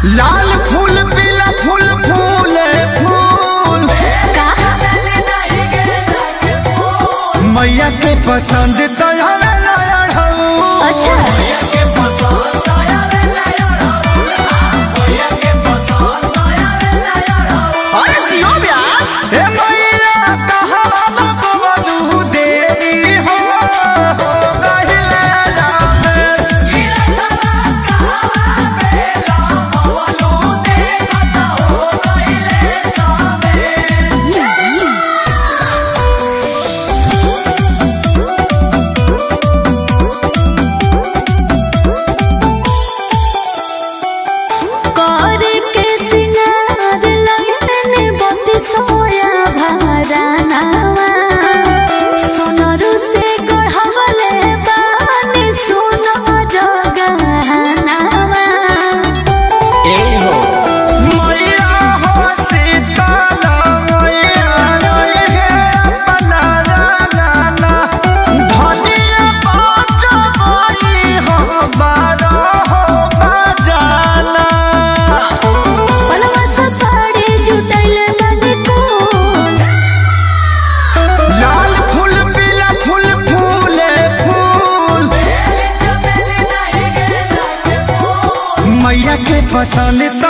लाल फूल पीला फूल फूले फूल मैया के पसंद तो अच्छा मैया के पसंद तो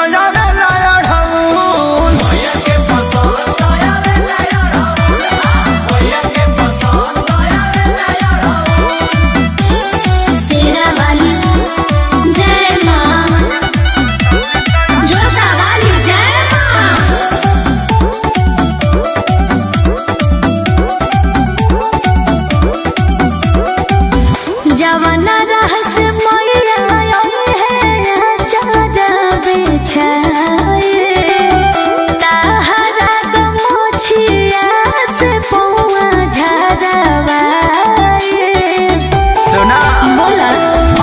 जवाना रहस्य मैया है चारा बेछाए ताहरा गमछिया से पौआ झरवाए। सुना बोला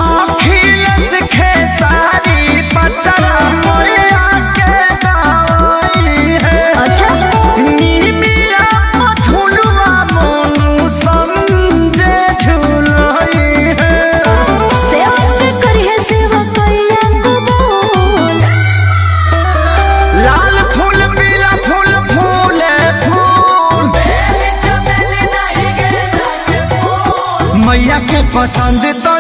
अखिलेश खेसारी पचरा मैया के गाई है। अच्छा नीमिया झुलवा मोनू समझे झुलाई मैया के पसंद तो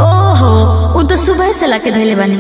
ओहो वो तो सुबह से लाके धैले बानी।